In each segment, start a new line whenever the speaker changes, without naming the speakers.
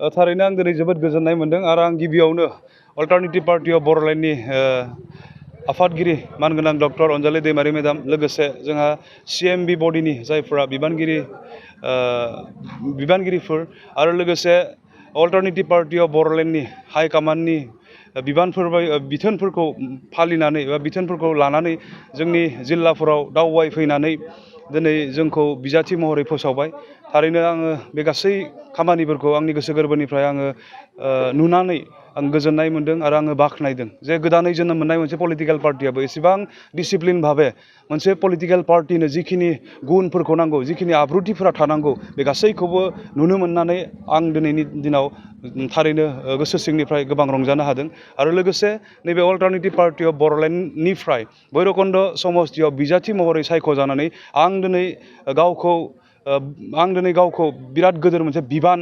थारैनो आं दिनै जोबोद गोजोननाय मोनदों आरो आं गिबियावनो अल्टारनेटिभ पार्टी अफ बर'लेण्डनि आफादगिरि मानगोनां डक्टर अनजालि दैमारि मेडाम लोगोसे जोंहा CMB बडिनि जायफोरा बिबानगिरिफोर आरो लोगोसे अल्टारनेटिभ पार्टी अफ बर'लेण्डनि हाइकमान्डनि बिथोनफोरखौ फालिनानै बा बिथोनफोरखौ लानानै जोंनि जिल्लाफोराव दावबायफैनानै दिनै जोंखौ बिजाथि महरै फोसावबाय। थारैनो आङो बे गासै खामानिफोरखौ आंनि गोसो गोरबोनिफ्राय आङो नुनानै आं गोजोननाय मोनदों आरो आङो बाख्नायदों जे गोदानै जोनोम मोननाय मोनसे पलिटिकेल पार्टियाबो एसेबां डिसिप्लिन भाबे मोनसे पलिटिकेल पार्टिनो जिखिनि गुनफोरखौ नांगौ जिखिनि आब्रुथिफोरा थानांगौ बे गासैखौबो नुनो मोननानै आं दिनैनि दिनाव थारैनो गोसो सिंनिफ्राय गोबां रंजानो हादों आरो लोगोसे नैबे अल्टारनेटिभ पार्टी अफ बर'लेण्डनिफ्राय भैरबकुन्द समस्तियाव बिजाथि महरै सायख'जानानै आं दिनै गावखौ बिराद गोदोर मोनसे बिबान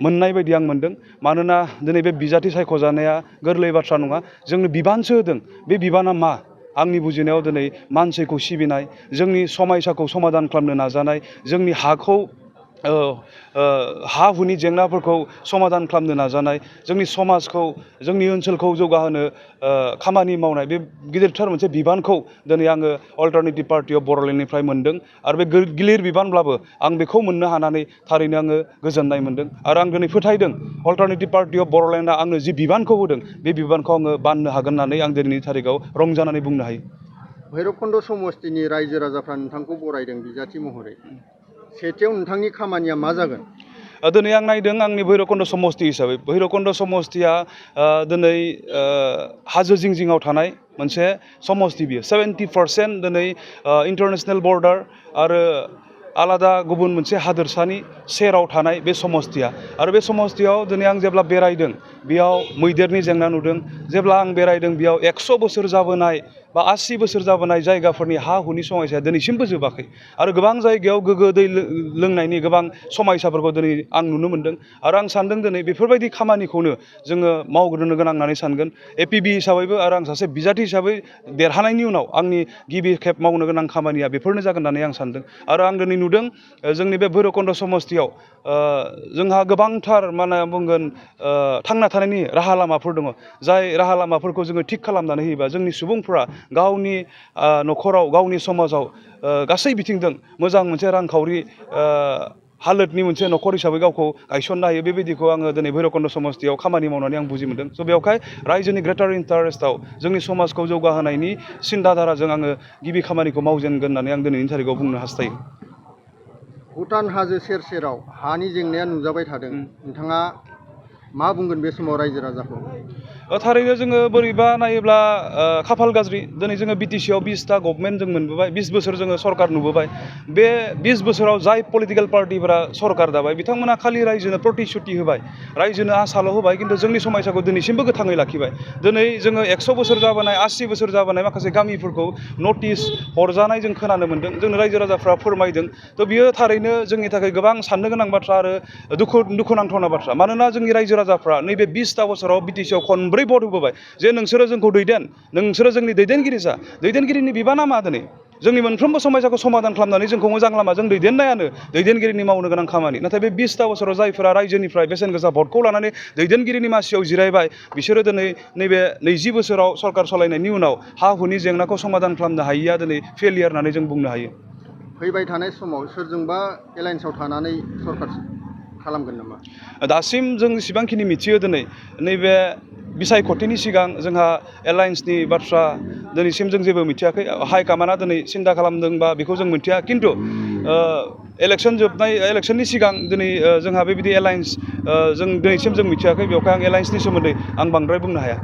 मोननाय बायदि आं मोनदों। मानोना दिनै बे बिजाथि सायख'जानाया गोरलै बाथ्रा नङा, जोंनो बिबानसो होदों। बे बिबाना मा? आंनि बुजिनायाव दिनै मानसिखौ सिबिनाय, जोंनि समयसाखौ समाधान खालामनो नाजानाय, जोंनि हा हुनि जेंनाफोरखौ समाधान खालामनो नाजानाय, जोंनि समाजखौ जोंनि ओनसोलखौ जौगाहोनो खामानि मावनाय, बे गिदिरथार मोनसे बिबानखौ दिनै आङो अल्टारनेटिभ पार्टी अफ बर'लेण्डनिफ्राय मोनदों आरो बे गिलिर बिबानब्लाबो आं बेखौ मोननो हानानै थारैनो आङो गोजोननाय मोनदों आरो आं दिनै फोथायदों अल्टारनेटिभ पार्टी अफ बर'लेण्डआ आंनो जि बिबानखौ होदों बे बिबानखौ आङो बाननो हागोन होननानै आं दिनैनि थारिखआव रंजानानै बुंनो हायो।
भैरबकुन्द समस्तिनि रायजो राजाफ्रा नोंथांखौ बरायदों बिजाथि महरै। सेथियाव नोंथांनि खामानिया मा जागोन?
दिनै आं नायदों आंनि भैरबकुन्द समस्ति हिसाबै भैरबकुन्द समस्तिया दिनै हाजो जिं जिङाव थानाय मोनसे समस्ति बियो 70% दिनै इन्टारनेसनेल बर्डार आरो आलादा गुबुन मोनसे हादोरसानि सेराव थानाय बे समस्तिया आरो बे समस्तियाव दिनै आं जेब्ला बेरायदों बेयाव मैदेरनि जेंना नुदों। जेब्ला आं बेरायदों बेयाव 100 बोसोर जाबोनाय बा 80 बोसोर जाबोनाय जायगाफोरनि हा हुनि समयसाया दिनैसिमबो जोबाखै आरो गोबां जायगायाव गोग्गो दै लोंनायनि गोबां समयसाफोरखौ दिनै आं नुनो मोनदों आरो आं सानदों दिनै बेफोरबायदि खामानिखौनो जोङो मावग्रोनो गोनां होननानै सानगोन। APB हिसाबैबो आरो आं सासे बिजाथि हिसाबै देरहानायनि उनाव आंनि गिबि खेब मावनो गोनां खामानिया बेफोरनो जागोन होननानै आं सानदों आरो आं दिनै नुदों जोंनि बे भैरबकुन्द समस्तियाव जोंहा गोबांथार मा होनना बुंगोन थांना थानायनि राहा लामाफोर दङ। जाय राहा लामाफोरखौ जोङो थिग खालामनानै होयोबा जोंनि सुबुंफ्रा गावनि न'खराव गावनि समाजाव गासै बिथिंजों मोजां मोनसे रांखावरि हालोदनि मोनसे न'खर हिसाबै गावखौ गायसननो हायो। बेबायदिखौ आङो दिनै भैरबकुन्द समस्तियाव खामानि मावनानै आं बुजि मोनदों। स' बेवहाय रायजोनि ग्रेटार इन्टारेस्टआव जोंनि समाजखौ जौगाहोनायनि सिन्ताधाराजों आङो गिबि खामानिखौ मावजेनगोन होननानै आं दिनैनि थारिखआव बुंनो हास्थायो।
भुटान हाजो सेर सेराव हानि जेंनाया नुजाबाय थादों। नोंथाङा मा बुंगोन बे समाव रायजो राजाखौ?
थारैनो जोङो बोरैबा नायोब्ला खाफाल गाज्रि दिनै जोङो BTC आव 20टा गभर्नमेन्ट जों मोनबोबाय, 20 बोसोर जोङो सरकार नुबोबाय। बे 20 बोसोराव जाय पलिटिकेल पार्टिफोरा सरकार दाबाय बिथांमोना खालि रायजोनो प्रतिश्रुति होबाय, रायजोनो आसाल' होबाय, खिन्थु जोंनि समयसाखौ दिनैसिमबो गोथाङै लाखिबाय। दिनै जोङो 100 बोसोर जाबोनाय 80 बोसोर जाबोनाय माखासे गामिफोरखौ नटिस हरजानाय जों खोनानो मोन्दों, जोंनो रायजो राजाफ्रा फोरमायदों। थ' बियो थारैनो जोंनि थाखाय गोबां साननो गोनां बाथ्रा आरो दुखुनांथावना बाथ्रा। मानोना जोंनि रायजो राजाफ्रा नैबे 20टा बोसोराव BTC आव खनब्रै भट होबोबाय जे नोंसोरो जोंखौ नोंसोरो जोंनि दैदेनगिरि जा। दैदेनगिरिनि बिबाना मा दिनै? जोंनि मोनफ्रोमबो समयसाखौ समाधान खालामनानै जोंखौ मोजां लामाजों दैदेननायानो दैदेनगिरिनि मावनो गोनां खामानि। नाथाय बे 20टा बोसोराव जायफोरा रायजोनिफ्राय बेसेन गोसा भटखौ लानानै दैदेनगिरिनि मासियाव जिरायबाय बिसोरो दिनै नैबे 20 बोसोराव सरकार सालायनायनि उनाव हा हुनि जेंनाखौ समाधान खालामनो हायिया दिनै फेलियर होननानै जों बुंनो हायो।
फैबाय थानाय समाव सोरजोंबा एलायन्सआव थानानै सरकार खालामगोन नामा?
दासिम जों जेसेबांखिनि मिथियो दिनै नैबे बिसायख'थिनि सिगां जोंहा एलायन्सनि बाथ्रा दिनैसिम जों जेबो मिथियाखै। हाइकमान्डआ दिनै सिन्था खालामदोंबा बेखौ जों मिथिया, खिन्थु इलेक्सननि सिगां दिनै जोंहा बेबायदि एलायन्स जों दिनैसिम जों मिथियाखै। बेवहाय आं एलायन्सनि सोमोन्दै आं बांद्राय बुंनो हाया।